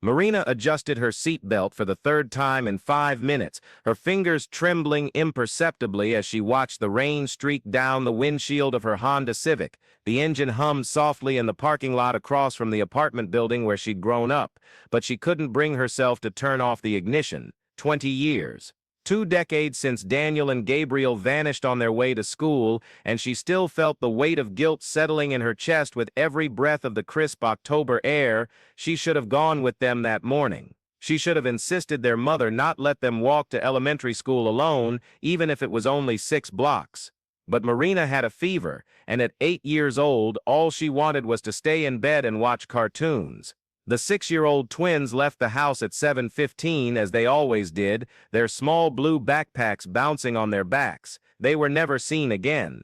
Marina adjusted her seatbelt for the third time in 5 minutes, her fingers trembling imperceptibly as she watched the rain streak down the windshield of her Honda Civic. The engine hummed softly in the parking lot across from the apartment building where she'd grown up, but she couldn't bring herself to turn off the ignition. 20 years. 2 decades since Daniel and Gabriel vanished on their way to school, and she still felt the weight of guilt settling in her chest with every breath of the crisp October air. She should have gone with them that morning. She should have insisted their mother not let them walk to elementary school alone, even if it was only 6 blocks. But Marina had a fever, and at 8 years old, all she wanted was to stay in bed and watch cartoons. The 6-year-old twins left the house at 7:15 as they always did, their small blue backpacks bouncing on their backs. They were never seen again.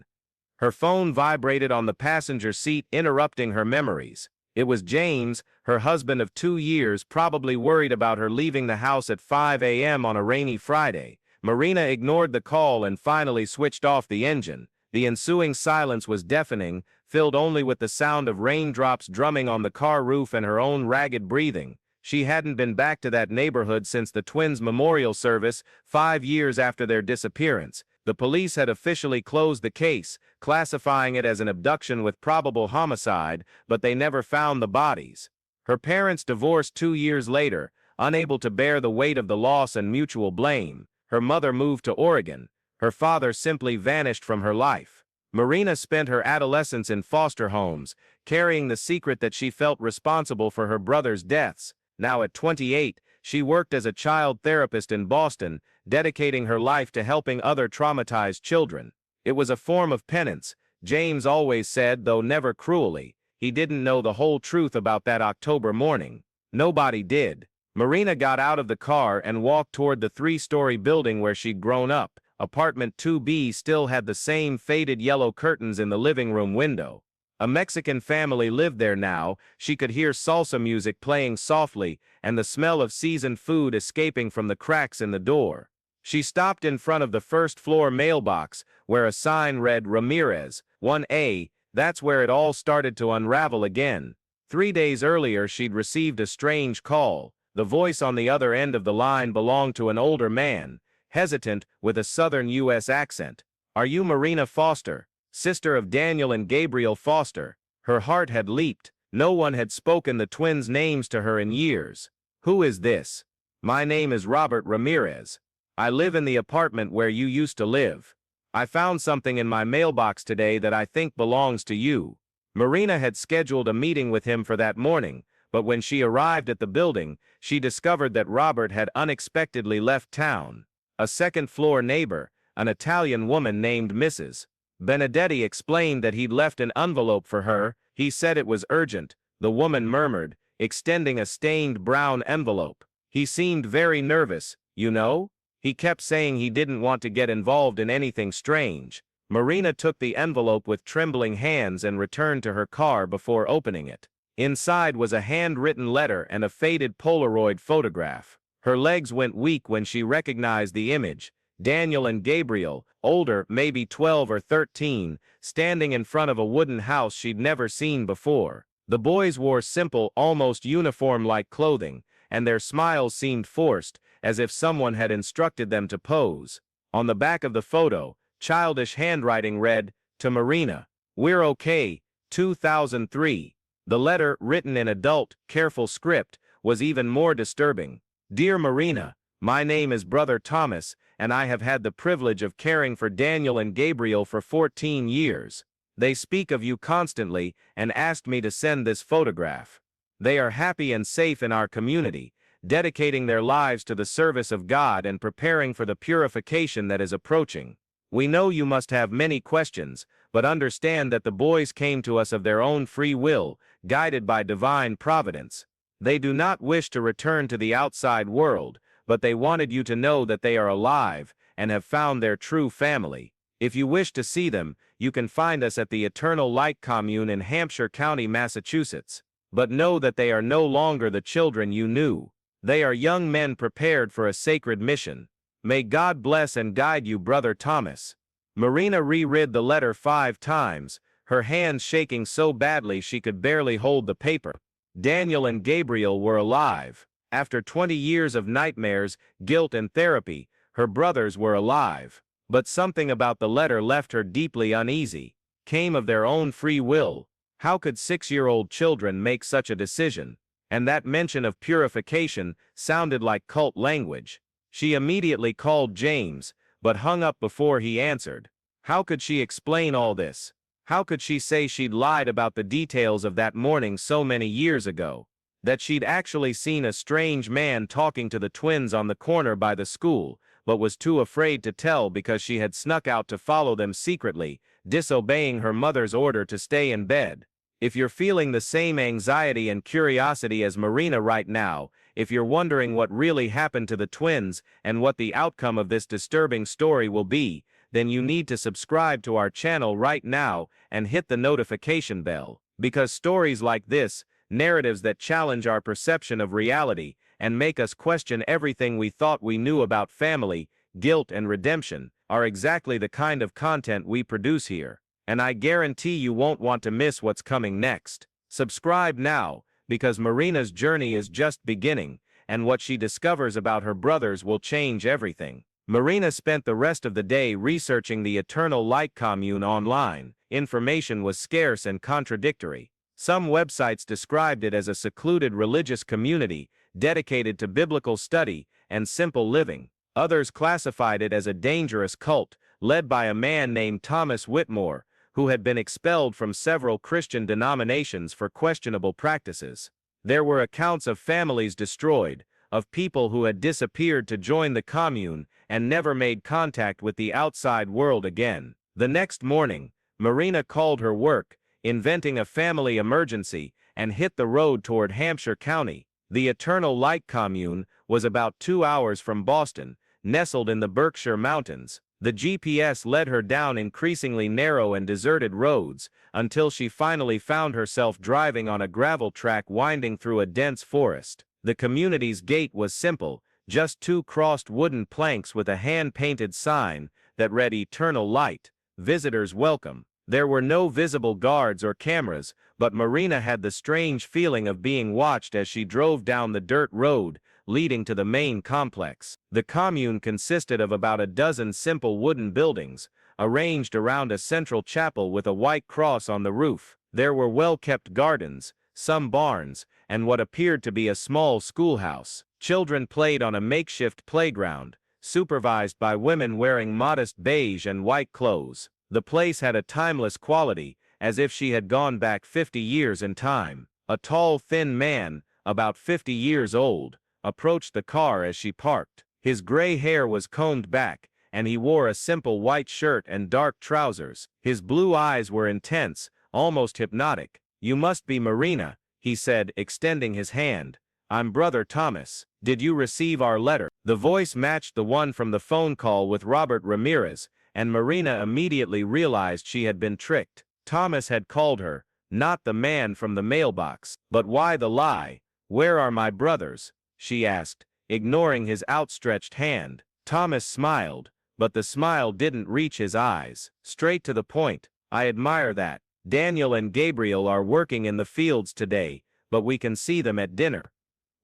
Her phone vibrated on the passenger seat, interrupting her memories. It was James, her husband of 2 years, probably worried about her leaving the house at 5 a.m. on a rainy Friday. Marina ignored the call and finally switched off the engine. The ensuing silence was deafening, filled only with the sound of raindrops drumming on the car roof and her own ragged breathing. She hadn't been back to that neighborhood since the twins' memorial service, 5 years after their disappearance. The police had officially closed the case, classifying it as an abduction with probable homicide, but they never found the bodies. Her parents divorced 2 years later, unable to bear the weight of the loss and mutual blame. Her mother moved to Oregon. Her father simply vanished from her life. Marina spent her adolescence in foster homes, carrying the secret that she felt responsible for her brother's deaths. Now at 28, she worked as a child therapist in Boston, dedicating her life to helping other traumatized children. It was a form of penance, James always said, though never cruelly. He didn't know the whole truth about that October morning. Nobody did. Marina got out of the car and walked toward the 3-story building where she'd grown up. Apartment 2B still had the same faded yellow curtains in the living room window. A Mexican family lived there now. She could hear salsa music playing softly and the smell of seasoned food escaping from the cracks in the door. She stopped in front of the first-floor mailbox, where a sign read Ramirez, 1A. That's where it all started to unravel again. 3 days earlier she'd received a strange call. The voice on the other end of the line belonged to an older man, hesitant, with a southern U.S. accent. "Are you Marina Foster, sister of Daniel and Gabriel Foster?" Her heart had leaped. No one had spoken the twins' names to her in years. "Who is this?" "My name is Robert Ramirez. I live in the apartment where you used to live. I found something in my mailbox today that I think belongs to you." Marina had scheduled a meeting with him for that morning, but when she arrived at the building, she discovered that Robert had unexpectedly left town. A second-floor neighbor, an Italian woman named Mrs. Benedetti, explained that he'd left an envelope for her. "He said it was urgent," the woman murmured, extending a stained brown envelope. "He seemed very nervous, you know? He kept saying he didn't want to get involved in anything strange." Marina took the envelope with trembling hands and returned to her car before opening it. Inside was a handwritten letter and a faded Polaroid photograph. Her legs went weak when she recognized the image. Daniel and Gabriel, older, maybe 12 or 13, standing in front of a wooden house she'd never seen before. The boys wore simple, almost uniform-like clothing, and their smiles seemed forced, as if someone had instructed them to pose. On the back of the photo, childish handwriting read, "To Marina, we're okay, 2003. The letter, written in adult, careful script, was even more disturbing. "Dear Marina, my name is Brother Thomas, and I have had the privilege of caring for Daniel and Gabriel for 14 years. They speak of you constantly and asked me to send this photograph. They are happy and safe in our community, dedicating their lives to the service of God and preparing for the purification that is approaching. We know you must have many questions, but understand that the boys came to us of their own free will, guided by divine providence. They do not wish to return to the outside world, but they wanted you to know that they are alive and have found their true family. If you wish to see them, you can find us at the Eternal Light Commune in Hampshire County, Massachusetts. But know that they are no longer the children you knew. They are young men prepared for a sacred mission. May God bless and guide you, Brother Thomas." Marina reread the letter 5 times, her hands shaking so badly she could barely hold the paper. Daniel and Gabriel were alive. After 20 years of nightmares, guilt and therapy, her brothers were alive. But something about the letter left her deeply uneasy. Came of their own free will. How could 6-year-old children make such a decision? And that mention of purification sounded like cult language. She immediately called James, but hung up before he answered. How could she explain all this? How could she say she'd lied about the details of that morning so many years ago? That she'd actually seen a strange man talking to the twins on the corner by the school, but was too afraid to tell because she had snuck out to follow them secretly, disobeying her mother's order to stay in bed. If you're feeling the same anxiety and curiosity as Marina right now, if you're wondering what really happened to the twins and what the outcome of this disturbing story will be, then you need to subscribe to our channel right now and hit the notification bell, because stories like this, narratives that challenge our perception of reality and make us question everything we thought we knew about family, guilt and redemption, are exactly the kind of content we produce here. And I guarantee you won't want to miss what's coming next. Subscribe now, because Marina's journey is just beginning, and what she discovers about her brothers will change everything. Marina spent the rest of the day researching the Eternal Light Commune online. Information was scarce and contradictory. Some websites described it as a secluded religious community dedicated to biblical study and simple living. Others classified it as a dangerous cult led by a man named Thomas Whitmore, who had been expelled from several Christian denominations for questionable practices. There were accounts of families destroyed, of people who had disappeared to join the commune and never made contact with the outside world again. The next morning, Marina called her work, inventing a family emergency, and hit the road toward Hampshire County. The Eternal Light Commune was about 2 hours from Boston, nestled in the Berkshire Mountains. The GPS led her down increasingly narrow and deserted roads, until she finally found herself driving on a gravel track winding through a dense forest. The community's gate was simple, just 2 crossed wooden planks with a hand-painted sign that read Eternal Light, Visitors Welcome. There were no visible guards or cameras, but Marina had the strange feeling of being watched as she drove down the dirt road leading to the main complex. The commune consisted of about a dozen simple wooden buildings, arranged around a central chapel with a white cross on the roof. There were well-kept gardens, some barns, and what appeared to be a small schoolhouse. Children played on a makeshift playground, supervised by women wearing modest beige and white clothes. The place had a timeless quality, as if she had gone back 50 years in time. A tall, thin man, about 50 years old, approached the car as she parked. His gray hair was combed back, and he wore a simple white shirt and dark trousers. His blue eyes were intense, almost hypnotic. "You must be Marina," he said, extending his hand. "I'm Brother Thomas. Did you receive our letter?" The voice matched the one from the phone call with Robert Ramirez, and Marina immediately realized she had been tricked. Thomas had called her, not the man from the mailbox. But why the lie? "Where are my brothers?" she asked, ignoring his outstretched hand. Thomas smiled, but the smile didn't reach his eyes. Straight to the point. "I admire that. Daniel and Gabriel are working in the fields today, but we can see them at dinner.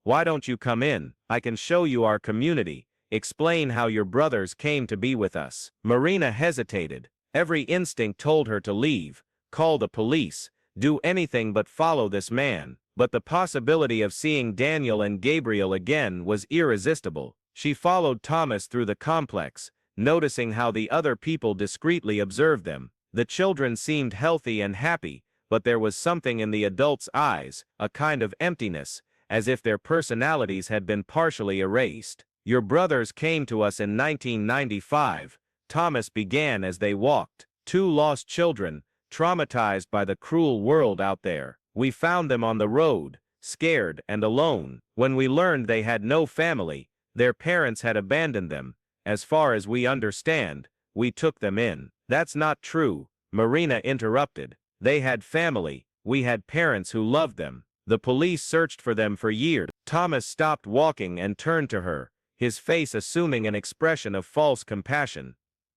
Why don't you come in? I can show you our community, explain how your brothers came to be with us." Marina hesitated. Every instinct told her to leave, call the police, do anything but follow this man. But the possibility of seeing Daniel and Gabriel again was irresistible. She followed Thomas through the complex, noticing how the other people discreetly observed them. The children seemed healthy and happy, but there was something in the adults' eyes, a kind of emptiness, as if their personalities had been partially erased. "Your brothers came to us in 1995, Thomas began as they walked. 2 lost children, traumatized by the cruel world out there. We found them on the road, scared and alone. When we learned they had no family, their parents had abandoned them. As far as we understand, we took them in." "That's not true," Marina interrupted. "They had family, we had parents who loved them. The police searched for them for years." Thomas stopped walking and turned to her, his face assuming an expression of false compassion.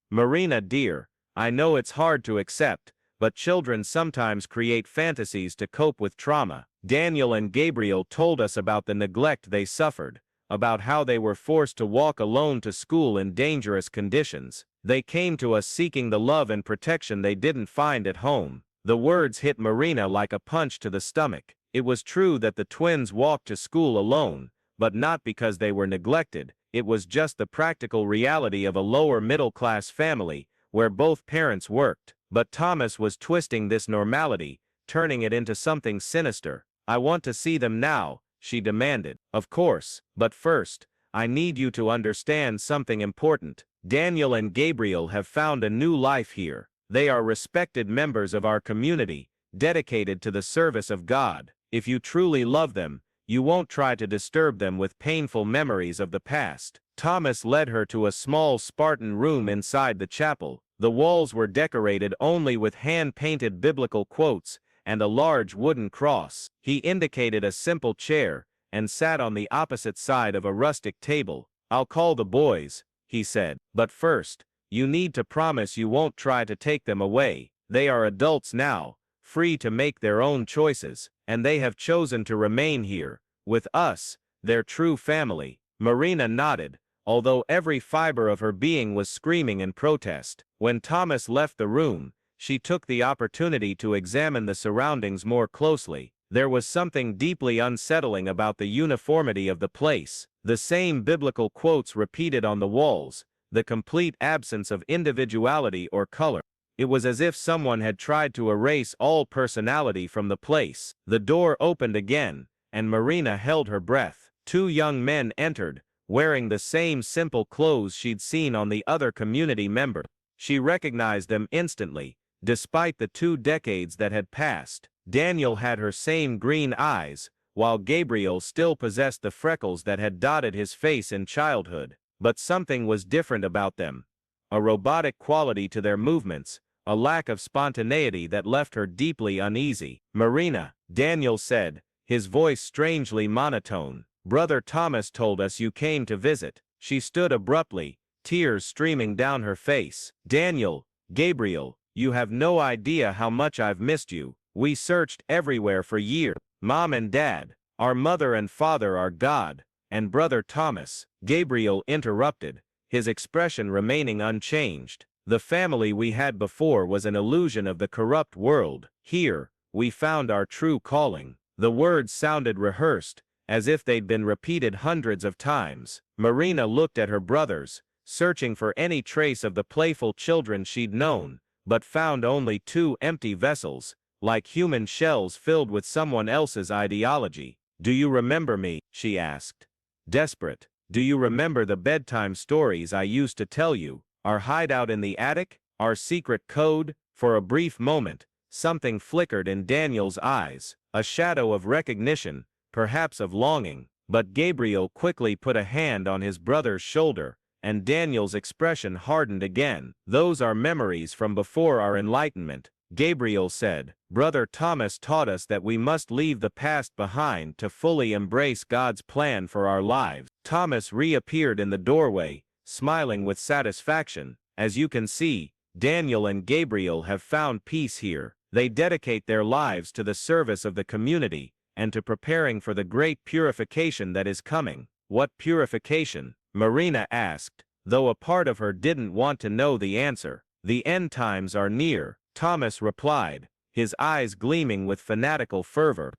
"Marina dear, I know it's hard to accept, but children sometimes create fantasies to cope with trauma. Daniel and Gabriel told us about the neglect they suffered, about how they were forced to walk alone to school in dangerous conditions. They came to us seeking the love and protection they didn't find at home. The words hit Marina like a punch to the stomach. It was true that the twins walked to school alone, but not because they were neglected. It was just the practical reality of a lower middle-class family where both parents worked. But Thomas was twisting this normality, turning it into something sinister. "I want to see them now," she demanded. "Of course, but first, I need you to understand something important. Daniel and Gabriel have found a new life here. They are respected members of our community, dedicated to the service of God. If you truly love them, you won't try to disturb them with painful memories of the past." Thomas led her to a small Spartan room inside the chapel. The walls were decorated only with hand-painted biblical quotes and a large wooden cross. He indicated a simple chair and sat on the opposite side of a rustic table. "I'll call the boys," he said. "But first, you need to promise you won't try to take them away. They are adults now, free to make their own choices, and they have chosen to remain here, with us, their true family." Marina nodded, although every fiber of her being was screaming in protest. When Thomas left the room, she took the opportunity to examine the surroundings more closely. There was something deeply unsettling about the uniformity of the place. The same biblical quotes repeated on the walls, the complete absence of individuality or color. It was as if someone had tried to erase all personality from the place. The door opened again, and Marina held her breath. Two young men entered, wearing the same simple clothes she'd seen on the other community members. She recognized them instantly, despite the 2 decades that had passed. Daniel had her same green eyes, while Gabriel still possessed the freckles that had dotted his face in childhood. But something was different about them. A robotic quality to their movements, a lack of spontaneity that left her deeply uneasy. "Marina," Daniel said, his voice strangely monotone, "Brother Thomas told us you came to visit." She stood abruptly, tears streaming down her face. "Daniel, Gabriel, you have no idea how much I've missed you. We searched everywhere for years. Mom and Dad, our mother and father are God, and Brother Thomas," Gabriel interrupted, his expression remaining unchanged. "The family we had before was an illusion of the corrupt world. Here, we found our true calling." The words sounded rehearsed, as if they'd been repeated hundreds of times. Marina looked at her brothers, searching for any trace of the playful children she'd known, but found only 2 empty vessels, like human shells filled with someone else's ideology. "Do you remember me?" she asked. Desperate. "Do you remember the bedtime stories I used to tell you? Our hideout in the attic? Our secret code?" For a brief moment, something flickered in Daniel's eyes, a shadow of recognition, perhaps of longing. But Gabriel quickly put a hand on his brother's shoulder, and Daniel's expression hardened again. "Those are memories from before our enlightenment," Gabriel said. "Brother Thomas taught us that we must leave the past behind to fully embrace God's plan for our lives." Thomas reappeared in the doorway, smiling with satisfaction. "As you can see, Daniel and Gabriel have found peace here. They dedicate their lives to the service of the community and to preparing for the great purification that is coming." "What purification?" Marina asked, though a part of her didn't want to know the answer. "The end times are near," Thomas replied, his eyes gleaming with fanatical fervor.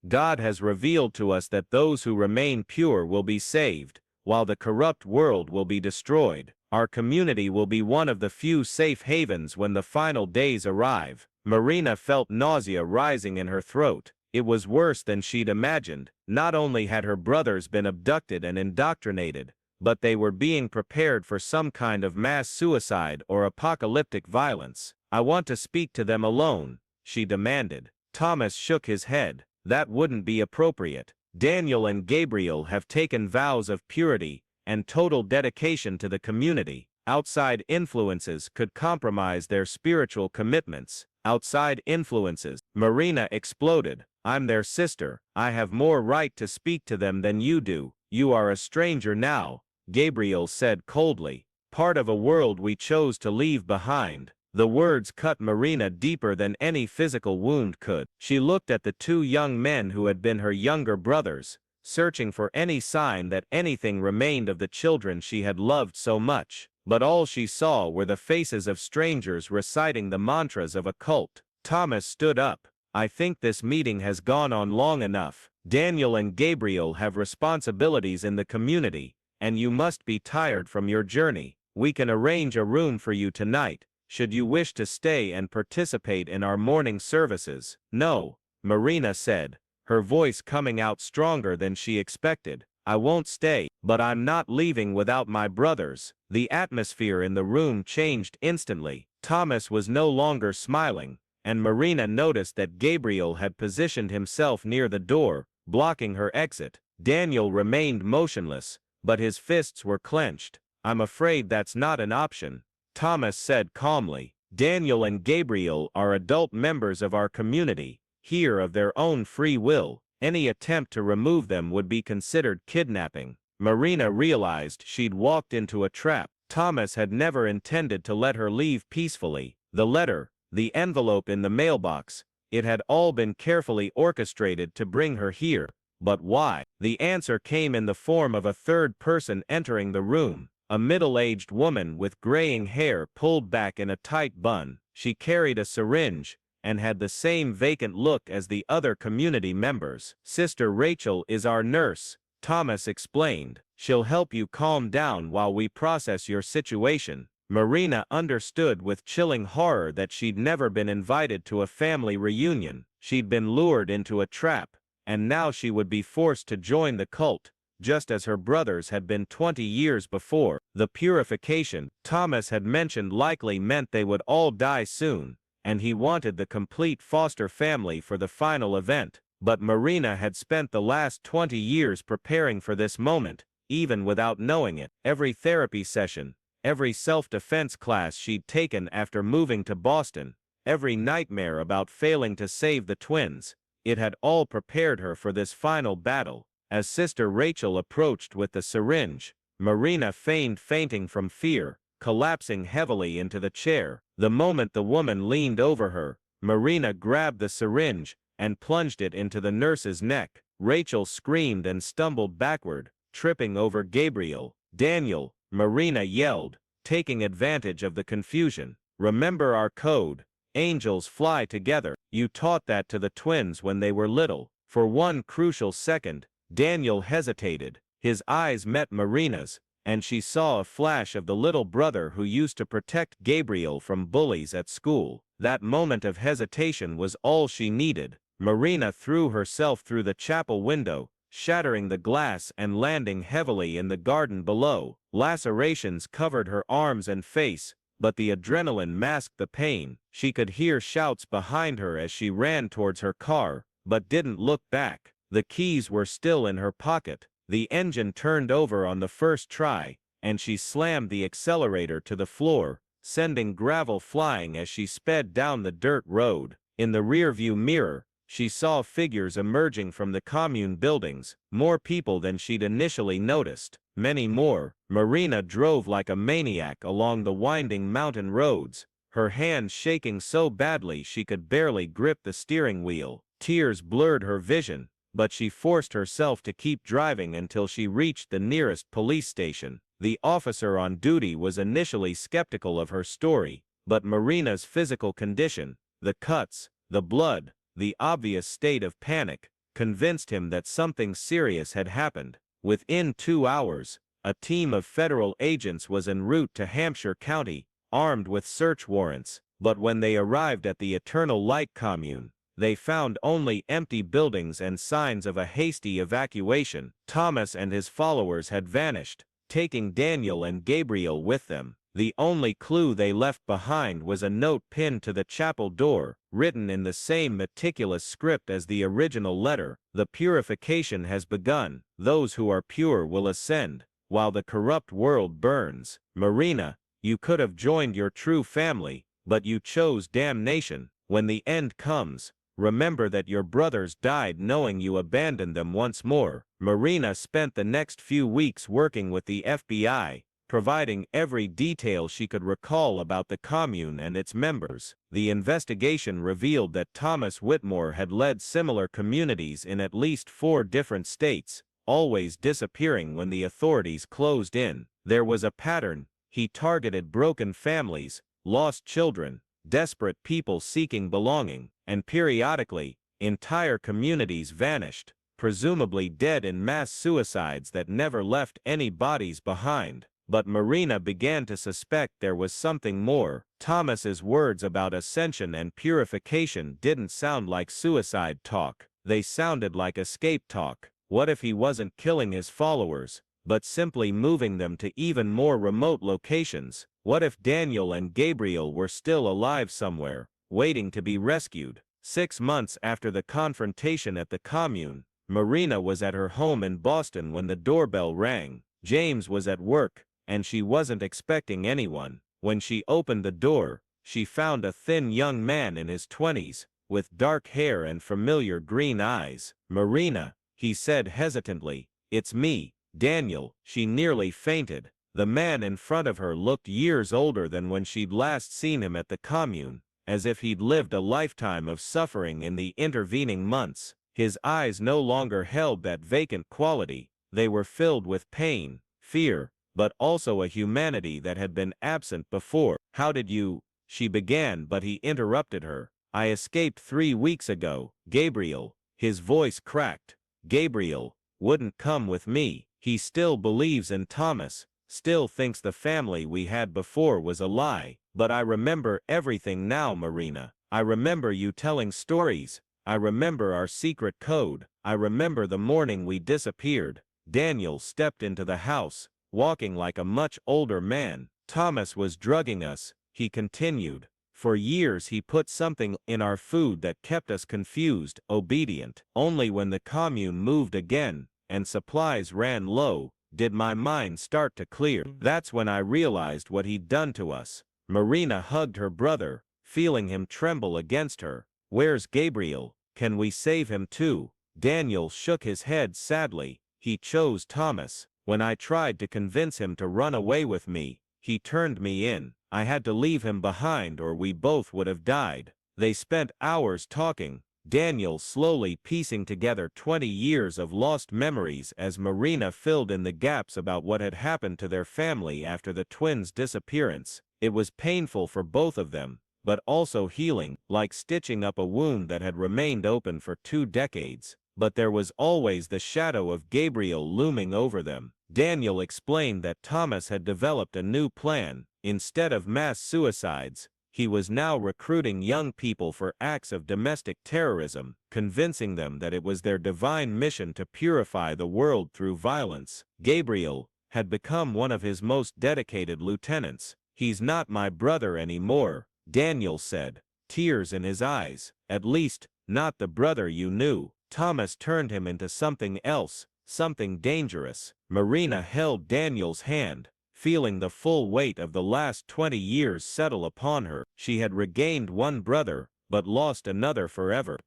"God has revealed to us that those who remain pure will be saved, while the corrupt world will be destroyed. Our community will be one of the few safe havens when the final days arrive." Marina felt nausea rising in her throat. It was worse than she'd imagined. Not only had her brothers been abducted and indoctrinated, but they were being prepared for some kind of mass suicide or apocalyptic violence. "I want to speak to them alone," she demanded. Thomas shook his head. "That wouldn't be appropriate. Daniel and Gabriel have taken vows of purity and total dedication to the community. Outside influences could compromise their spiritual commitments." "Outside influences," Marina exploded. "I'm their sister. I have more right to speak to them than you do." "You are a stranger now," Gabriel said coldly. "Part of a world we chose to leave behind." The words cut Marina deeper than any physical wound could. She looked at the two young men who had been her younger brothers, searching for any sign that anything remained of the children she had loved so much. But all she saw were the faces of strangers reciting the mantras of a cult. Thomas stood up. I think this meeting has gone on long enough. Daniel and Gabriel have responsibilities in the community, and you must be tired from your journey. We can arrange a room for you tonight, should you wish to stay and participate in our morning services. No, Marina said, her voice coming out stronger than she expected. I won't stay, but I'm not leaving without my brothers. The atmosphere in the room changed instantly. Thomas was no longer smiling, and Marina noticed that Gabriel had positioned himself near the door, blocking her exit. Daniel remained motionless, but his fists were clenched. I'm afraid that's not an option, Thomas said calmly. Daniel and Gabriel are adult members of our community, here of their own free will. Any attempt to remove them would be considered kidnapping. Marina realized she'd walked into a trap. Thomas had never intended to let her leave peacefully. The letter, the envelope in the mailbox, it had all been carefully orchestrated to bring her here. But why? The answer came in the form of a third person entering the room, a middle-aged woman with graying hair pulled back in a tight bun. She carried a syringe and had the same vacant look as the other community members. Sister Rachel is our nurse, Thomas explained. She'll help you calm down while we process your situation. Marina understood with chilling horror that she'd never been invited to a family reunion. She'd been lured into a trap, and now she would be forced to join the cult, just as her brothers had been 20 years before. The purification Thomas had mentioned likely meant they would all die soon, and he wanted the complete foster family for the final event. But Marina had spent the last 20 years preparing for this moment, even without knowing it. Every therapy session, every self-defense class she'd taken after moving to Boston, every nightmare about failing to save the twins, it had all prepared her for this final battle. As Sister Rachel approached with the syringe, Marina feigned fainting from fear, collapsing heavily into the chair. The moment the woman leaned over her, Marina grabbed the syringe and plunged it into the nurse's neck. Rachel screamed and stumbled backward, tripping over Gabriel. Daniel, Marina yelled, taking advantage of the confusion. Remember our code. Angels fly together. You taught that to the twins when they were little. For one crucial second, Daniel hesitated. His eyes met Marina's, and she saw a flash of the little brother who used to protect Gabriel from bullies at school. That moment of hesitation was all she needed. Marina threw herself through the chapel window, shattering the glass and landing heavily in the garden below. Lacerations covered her arms and face, but the adrenaline masked the pain. She could hear shouts behind her as she ran towards her car, but didn't look back. The keys were still in her pocket. The engine turned over on the first try, and she slammed the accelerator to the floor, sending gravel flying as she sped down the dirt road. In the rearview mirror, she saw figures emerging from the commune buildings, more people than she'd initially noticed. Many more. Marina drove like a maniac along the winding mountain roads, her hands shaking so badly she could barely grip the steering wheel. Tears blurred her vision, but she forced herself to keep driving until she reached the nearest police station. The officer on duty was initially skeptical of her story, but Marina's physical condition, the cuts, the blood, the obvious state of panic, convinced him that something serious had happened. Within 2 hours, a team of federal agents was en route to Hampshire County, armed with search warrants. But when they arrived at the Eternal Light commune, they found only empty buildings and signs of a hasty evacuation. Thomas and his followers had vanished, taking Daniel and Gabriel with them. The only clue they left behind was a note pinned to the chapel door, written in the same meticulous script as the original letter. The purification has begun. Those who are pure will ascend, while the corrupt world burns. Marina, you could have joined your true family, but you chose damnation. When the end comes, remember that your brothers died knowing you abandoned them once more. Marina spent the next few weeks working with the FBI, providing every detail she could recall about the commune and its members. The investigation revealed that Thomas Whitmore had led similar communities in at least 4 different states, always disappearing when the authorities closed in. There was a pattern. He targeted broken families, lost children, desperate people seeking belonging, and periodically, entire communities vanished, presumably dead in mass suicides that never left any bodies behind. But Marina began to suspect there was something more. Thomas's words about ascension and purification didn't sound like suicide talk. They sounded like escape talk. What if he wasn't killing his followers, but simply moving them to even more remote locations? What if Daniel and Gabriel were still alive somewhere, waiting to be rescued? 6 months after the confrontation at the commune, Marina was at her home in Boston when the doorbell rang. James was at work, and she wasn't expecting anyone. When she opened the door, she found a thin young man in his 20s, with dark hair and familiar green eyes. "Marina," he said hesitantly. "It's me, Daniel." She nearly fainted. The man in front of her looked years older than when she'd last seen him at the commune, as if he'd lived a lifetime of suffering in the intervening months. His eyes no longer held that vacant quality. They were filled with pain, fear, but also a humanity that had been absent before. "How did you—" she began, but he interrupted her. "I escaped 3 weeks ago, Gabriel." His voice cracked. "Gabriel wouldn't come with me. He still believes in Thomas, still thinks the family we had before was a lie. But I remember everything now, Marina. I remember you telling stories. I remember our secret code. I remember the morning we disappeared." Daniel stepped into the house, walking like a much older man. "Thomas was drugging us," he continued. "For years he put something in our food that kept us confused, obedient. Only when the commune moved again, and supplies ran low, did my mind start to clear. That's when I realized what he'd done to us." Marina hugged her brother, feeling him tremble against her. "Where's Gabriel? Can we save him too?" Daniel shook his head sadly. "He chose Thomas. When I tried to convince him to run away with me, he turned me in. I had to leave him behind or we both would have died." They spent hours talking, Daniel slowly piecing together 20 years of lost memories as Marina filled in the gaps about what had happened to their family after the twins' disappearance. It was painful for both of them, but also healing, like stitching up a wound that had remained open for 2 decades. But there was always the shadow of Gabriel looming over them. Daniel explained that Thomas had developed a new plan. Instead of mass suicides, he was now recruiting young people for acts of domestic terrorism, convincing them that it was their divine mission to purify the world through violence. Gabriel had become one of his most dedicated lieutenants. "He's not my brother anymore," Daniel said, tears in his eyes. "At least, not the brother you knew. Thomas turned him into something else, something dangerous." Marina held Daniel's hand, feeling the full weight of the last 20 years settle upon her. She had regained one brother, but lost another forever.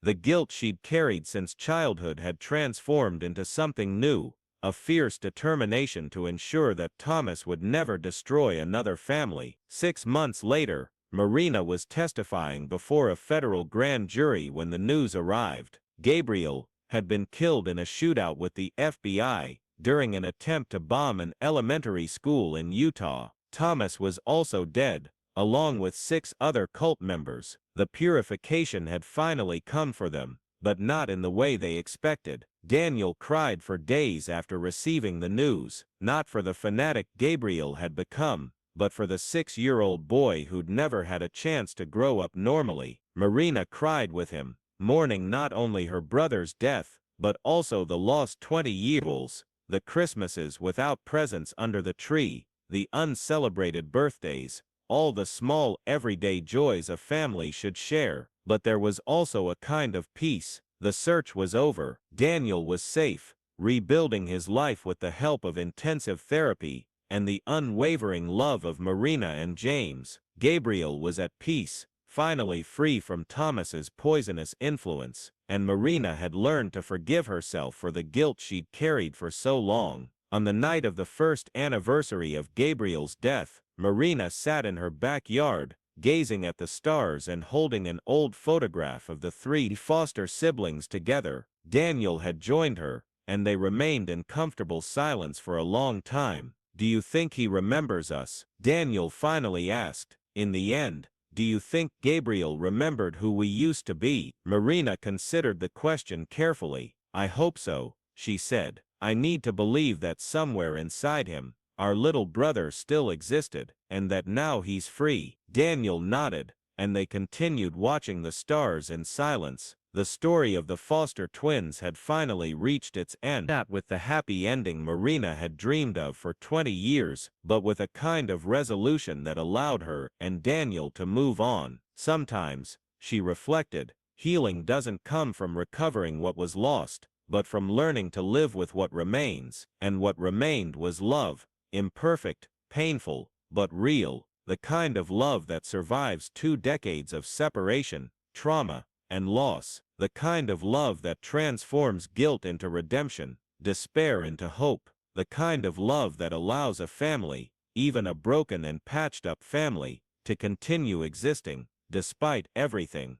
The guilt she'd carried since childhood had transformed into something new, a fierce determination to ensure that Thomas would never destroy another family. 6 months later, Marina was testifying before a federal grand jury when the news arrived. Gabriel had been killed in a shootout with the FBI during an attempt to bomb an elementary school in Utah. Thomas was also dead, along with 6 other cult members. The purification had finally come for them, but not in the way they expected. Daniel cried for days after receiving the news, not for the fanatic Gabriel had become, but for the 6-year-old boy who'd never had a chance to grow up normally. Marina cried with him, mourning not only her brother's death, but also the lost 20 years, the Christmases without presents under the tree, the uncelebrated birthdays, all the small everyday joys a family should share. But there was also a kind of peace. The search was over. Daniel was safe, rebuilding his life with the help of intensive therapy and the unwavering love of Marina and James. Gabriel was at peace, finally free from Thomas's poisonous influence, and Marina had learned to forgive herself for the guilt she'd carried for so long. On the night of the first anniversary of Gabriel's death, Marina sat in her backyard, gazing at the stars and holding an old photograph of the three foster siblings together. Daniel had joined her, and they remained in comfortable silence for a long time. "Do you think he remembers us?" Daniel finally asked. "In the end, do you think Gabriel remembered who we used to be?" Marina considered the question carefully. "I hope so," she said. "I need to believe that somewhere inside him, our little brother still existed, and that now he's free." Daniel nodded, and they continued watching the stars in silence. The story of the foster twins had finally reached its end, not with the happy ending Marina had dreamed of for 20 years, but with a kind of resolution that allowed her and Daniel to move on. Sometimes, she reflected, healing doesn't come from recovering what was lost, but from learning to live with what remains, and what remained was love, imperfect, painful, but real, the kind of love that survives 2 decades of separation, trauma, and loss, the kind of love that transforms guilt into redemption, despair into hope, the kind of love that allows a family, even a broken and patched up family, to continue existing, despite everything.